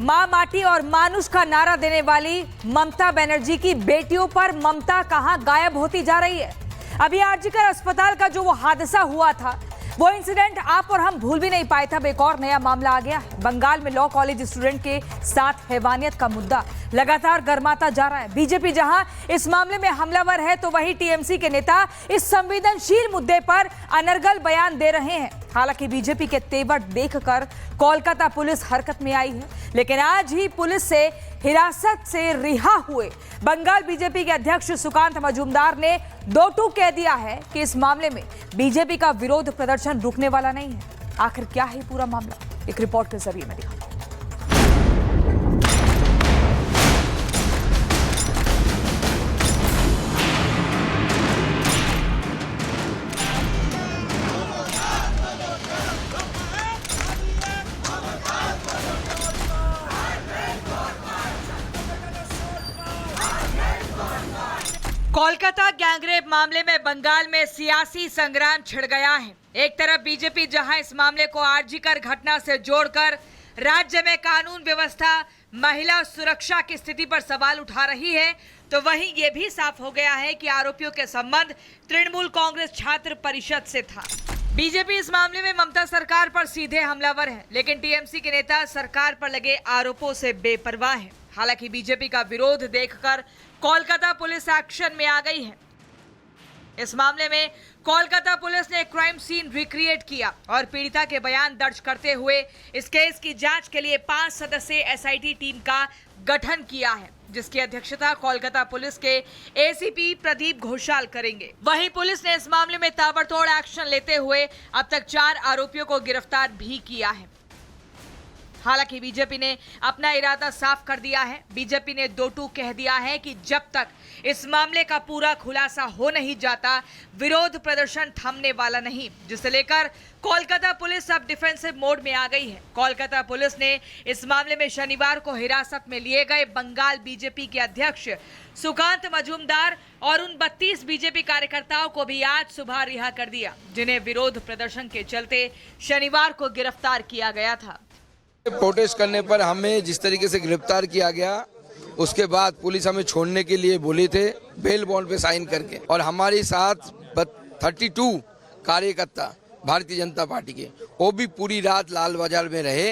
मां माटी और मानुष का नारा देने वाली ममता बनर्जी की बेटियों पर ममता कहां गायब होती जा रही है। अभी आरजीकर अस्पताल का जो वो हादसा हुआ था, वो इंसिडेंट आप और हम भूल भी नहीं पाए थे। अब एक और नया मामला आ गया है। बंगाल में लॉ कॉलेज स्टूडेंट के साथ हैवानियत का मुद्दा लगातार गर्माता जा रहा है। बीजेपी जहां इस मामले में हमलावर है, तो वहीं टीएमसी के नेता इस संवेदनशील मुद्दे पर अनर्गल बयान दे रहे हैं। हालांकि बीजेपी के तेवर देखकर कोलकाता पुलिस हरकत में आई है, लेकिन आज ही पुलिस से हिरासत से रिहा हुए बंगाल बीजेपी के अध्यक्ष सुकांत मजूमदार ने दो टूक कह दिया है कि इस मामले में बीजेपी का विरोध प्रदर्शन रुकने वाला नहीं है। आखिर क्या है पूरा मामला, एक रिपोर्ट के जरिए मैं दिखाऊंगा। कोलकाता गैंगरेप मामले में बंगाल में सियासी संग्राम छिड़ गया है। एक तरफ बीजेपी जहां इस मामले को आरजीकर घटना से जोड़कर राज्य में कानून व्यवस्था, महिला सुरक्षा की स्थिति पर सवाल उठा रही है, तो वहीं ये भी साफ हो गया है कि आरोपियों के संबंध तृणमूल कांग्रेस छात्र परिषद से था। बीजेपी इस मामले में ममता सरकार पर सीधे हमलावर है, लेकिन टीएमसी के नेता सरकार पर लगे आरोपों से बेपरवाह है। हालांकि बीजेपी का विरोध देखकर कोलकाता पुलिस एक्शन में आ गई है। इस मामले में कोलकाता पुलिस ने क्राइम सीन रिक्रिएट किया और पीड़िता के बयान दर्ज करते हुए इस केस की जांच के लिए 5 सदस्यीय एसआईटी टीम का गठन किया है, जिसकी अध्यक्षता कोलकाता पुलिस के एसीपी प्रदीप घोषाल करेंगे। वहीं पुलिस ने इस मामले में ताबड़तोड़ एक्शन लेते हुए अब तक 4 आरोपियों को गिरफ्तार भी किया है। हालांकि बीजेपी ने अपना इरादा साफ कर दिया है। बीजेपी ने दो टूक कह दिया है कि जब तक इस मामले का पूरा खुलासा हो नहीं जाता, विरोध प्रदर्शन थमने वाला नहीं, जिसे लेकर कोलकाता पुलिस अब डिफेंसिव मोड में आ गई है। कोलकाता पुलिस ने इस मामले में शनिवार को हिरासत में लिए गए बंगाल बीजेपी के अध्यक्ष सुकांत मजूमदार और उन 32 बीजेपी कार्यकर्ताओं को भी आज सुबह रिहा कर दिया, जिन्हें विरोध प्रदर्शन के चलते शनिवार को गिरफ्तार किया गया था। प्रोटेस्ट करने पर हमें जिस तरीके से गिरफ्तार किया गया, उसके बाद पुलिस हमें छोड़ने के लिए बोले थे बेल बॉन्ड पे साइन करके, और हमारे साथ 32 कार्यकर्ता भारतीय जनता पार्टी के, वो भी पूरी रात लाल बाजार में रहे।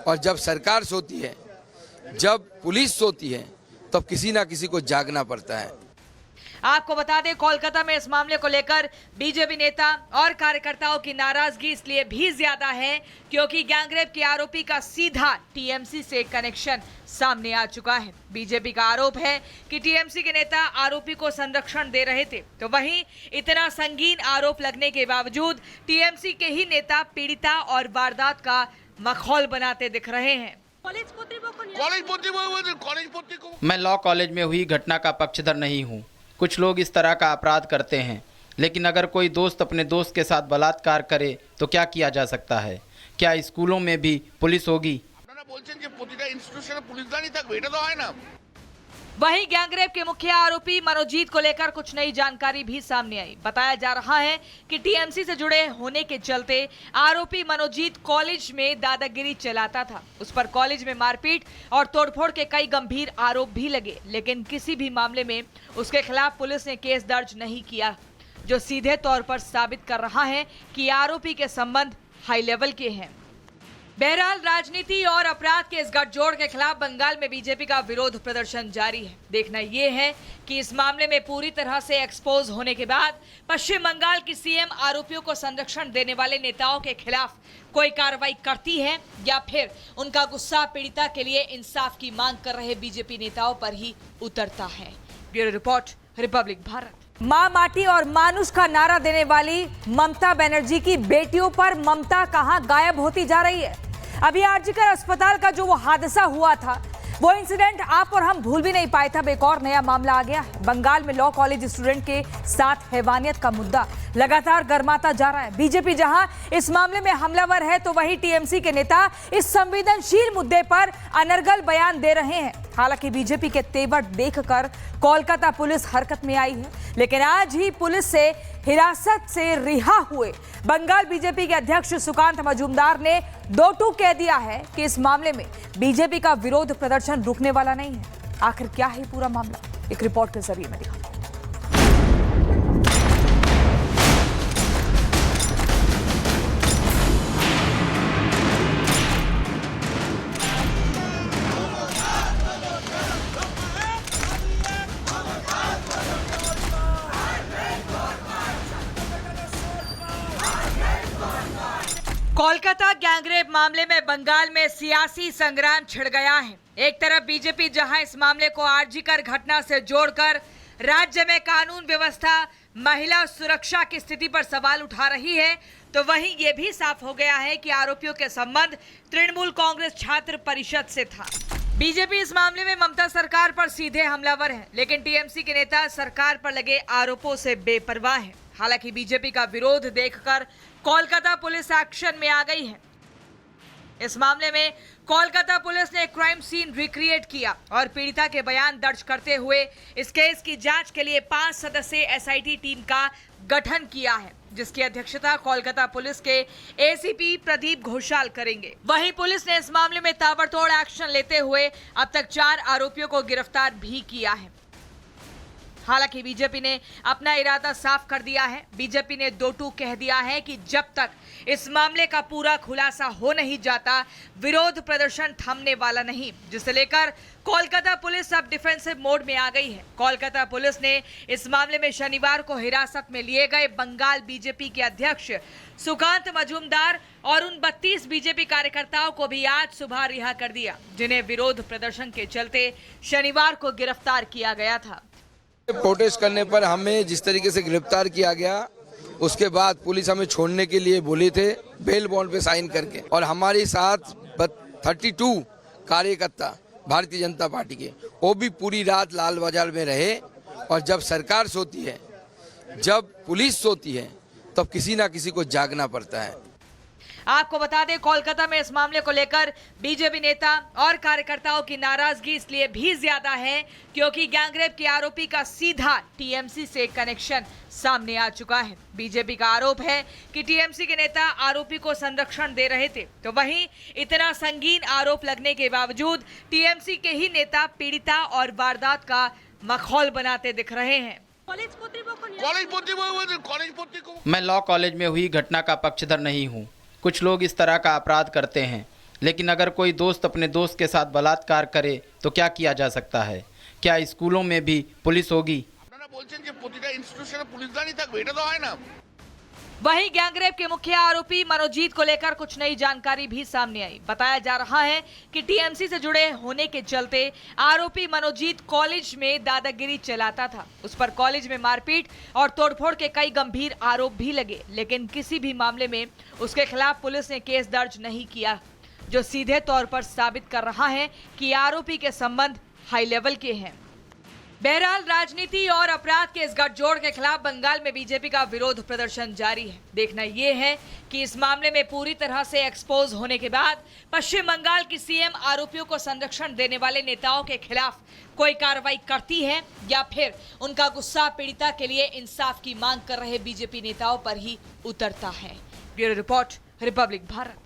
और जब सरकार सोती है, जब पुलिस सोती है, तब किसी ना किसी को जागना पड़ता है। आपको बता दें, कोलकाता में इस मामले को लेकर बीजेपी नेता और कार्यकर्ताओं की नाराजगी इसलिए भी ज्यादा है क्योंकि गैंगरेप के आरोपी का सीधा टीएमसी से कनेक्शन सामने आ चुका है। बीजेपी का आरोप है कि टीएमसी के नेता आरोपी को संरक्षण दे रहे थे, तो वहीं इतना संगीन आरोप लगने के बावजूद टीएमसी के ही नेता पीड़िता और वारदात का मखौल बनाते दिख रहे हैं। मैं लॉ कॉलेज में हुई घटना का पक्षधर नहीं हूँ। कुछ लोग इस तरह का अपराध करते हैं, लेकिन अगर कोई दोस्त अपने दोस्त के साथ बलात्कार करे तो क्या किया जा सकता है? क्या स्कूलों में भी पुलिस होगी? वहीं गैंगरेप के मुख्य आरोपी मनोजीत को लेकर कुछ नई जानकारी भी सामने आई। बताया जा रहा है कि टीएमसी से जुड़े होने के चलते आरोपी मनोजीत कॉलेज में दादागिरी चलाता था। उस पर कॉलेज में मारपीट और तोड़फोड़ के कई गंभीर आरोप भी लगे, लेकिन किसी भी मामले में उसके खिलाफ पुलिस ने केस दर्ज नहीं किया, जो सीधे तौर पर साबित कर रहा है कि आरोपी के संबंध हाई लेवल के हैं। बहरहाल राजनीति और अपराध के इस गठजोड़ के खिलाफ बंगाल में बीजेपी का विरोध प्रदर्शन जारी है। देखना यह है कि इस मामले में पूरी तरह से एक्सपोज होने के बाद पश्चिम बंगाल की सीएम आरोपियों को संरक्षण देने वाले नेताओं के खिलाफ कोई कार्रवाई करती है या फिर उनका गुस्सा पीड़िता के लिए इंसाफ की मांग कर रहे बीजेपी नेताओं पर ही उतरता है। Bureau report, Republic Bharat. मां माटी और मानुष का नारा देने वाली ममता बनर्जी की बेटियों पर ममता कहां गायब होती जा रही है। अभी आरजीकर अस्पताल का जो वो हादसा हुआ था, वो इंसिडेंट आप और हम भूल भी नहीं पाए थे। अब एक और नया मामला आ गया है। बंगाल में लॉ कॉलेज स्टूडेंट के साथ हैवानियत का मुद्दा लगातार गर्माता जा रहा है। बीजेपी जहां इस मामले में हमलावर है, तो वहीं टीएमसी के नेता इस संवेदनशील मुद्दे पर अनर्गल बयान दे रहे हैं। हालांकि बीजेपी के तेवर देखकर कोलकाता पुलिस हरकत में आई है, लेकिन आज ही पुलिस से हिरासत से रिहा हुए बंगाल बीजेपी के अध्यक्ष सुकांत मजूमदार ने दो टूक कह दिया है कि इस मामले में बीजेपी का विरोध प्रदर्शन रुकने वाला नहीं है। आखिर क्या है पूरा मामला, एक रिपोर्ट के जरिए में दिखाऊंगा। कोलकाता गैंगरेप मामले में बंगाल में सियासी संग्राम छिड़ गया है। एक तरफ बीजेपी जहां इस मामले को आरजीकर घटना से जोड़कर राज्य में कानून व्यवस्था, महिला सुरक्षा की स्थिति पर सवाल उठा रही है, तो वहीं ये भी साफ हो गया है कि आरोपियों के संबंध तृणमूल कांग्रेस छात्र परिषद से था। बीजेपी इस मामले में ममता सरकार पर सीधे हमलावर है, लेकिन टीएमसी के नेता सरकार पर लगे आरोपों से बेपरवाह है। हालांकि बीजेपी का विरोध देखकर कोलकाता पुलिस एक्शन में आ गई है। इस मामले में कोलकाता पुलिस ने क्राइम सीन रिक्रिएट किया और पीड़िता के बयान दर्ज करते हुए इस केस की जांच के लिए 5 सदस्यीय एसआईटी टीम का गठन किया है, जिसकी अध्यक्षता कोलकाता पुलिस के एसीपी प्रदीप घोषाल करेंगे। वहीं पुलिस ने इस मामले में ताबड़तोड़ एक्शन लेते हुए अब तक 4 आरोपियों को गिरफ्तार भी किया है। हालांकि बीजेपी ने अपना इरादा साफ कर दिया है। बीजेपी ने दो टूक कह दिया है कि जब तक इस मामले का पूरा खुलासा हो नहीं जाता, विरोध प्रदर्शन थमने वाला नहीं, जिसे लेकर कोलकाता पुलिस अब डिफेंसिव मोड में आ गई है। कोलकाता पुलिस ने इस मामले में शनिवार को हिरासत में लिए गए बंगाल बीजेपी के अध्यक्ष सुकांत मजूमदार और उन 32 बीजेपी कार्यकर्ताओं को भी आज सुबह रिहा कर दिया, जिन्हें विरोध प्रदर्शन के चलते शनिवार को गिरफ्तार किया गया था। प्रोटेस्ट करने पर हमें जिस तरीके से गिरफ्तार किया गया, उसके बाद पुलिस हमें छोड़ने के लिए बोले थे बेल बॉन्ड पे साइन करके, और हमारे साथ 32 कार्यकर्ता भारतीय जनता पार्टी के, वो भी पूरी रात लाल बाजार में रहे। और जब सरकार सोती है, जब पुलिस सोती है, तब किसी ना किसी को जागना पड़ता है। आपको बता दें, कोलकाता में इस मामले को लेकर बीजेपी नेता और कार्यकर्ताओं की नाराजगी इसलिए भी ज्यादा है क्योंकि गैंगरेप के आरोपी का सीधा टीएमसी से कनेक्शन सामने आ चुका है। बीजेपी का आरोप है कि टीएमसी के नेता आरोपी को संरक्षण दे रहे थे, तो वहीं इतना संगीन आरोप लगने के बावजूद टीएमसी के ही नेता पीड़िता और वारदात का मखौल बनाते दिख रहे हैं। मैं लॉ कॉलेज में हुई घटना का पक्षधर नहीं हूँ। कुछ लोग इस तरह का अपराध करते हैं, लेकिन अगर कोई दोस्त अपने दोस्त के साथ बलात्कार करे तो क्या किया जा सकता है? क्या स्कूलों में भी पुलिस होगी? वहीं गैंगरेप के मुख्य आरोपी मनोजीत को लेकर कुछ नई जानकारी भी सामने आई। बताया जा रहा है कि टीएमसी से जुड़े होने के चलते आरोपी मनोजीत कॉलेज में दादागिरी चलाता था। उस पर कॉलेज में मारपीट और तोड़फोड़ के कई गंभीर आरोप भी लगे, लेकिन किसी भी मामले में उसके खिलाफ पुलिस ने केस दर्ज नहीं किया, जो सीधे तौर पर साबित कर रहा है कि आरोपी के संबंध हाई लेवल के हैं। बहरहाल राजनीति और अपराध के इस गठजोड़ के खिलाफ बंगाल में बीजेपी का विरोध प्रदर्शन जारी है। देखना यह है कि इस मामले में पूरी तरह से एक्सपोज होने के बाद पश्चिम बंगाल की सीएम आरोपियों को संरक्षण देने वाले नेताओं के खिलाफ कोई कार्रवाई करती है या फिर उनका गुस्सा पीड़िता के लिए इंसाफ की मांग कर रहे बीजेपी नेताओं पर ही उतरता है। Bureau report, Republic Bharat.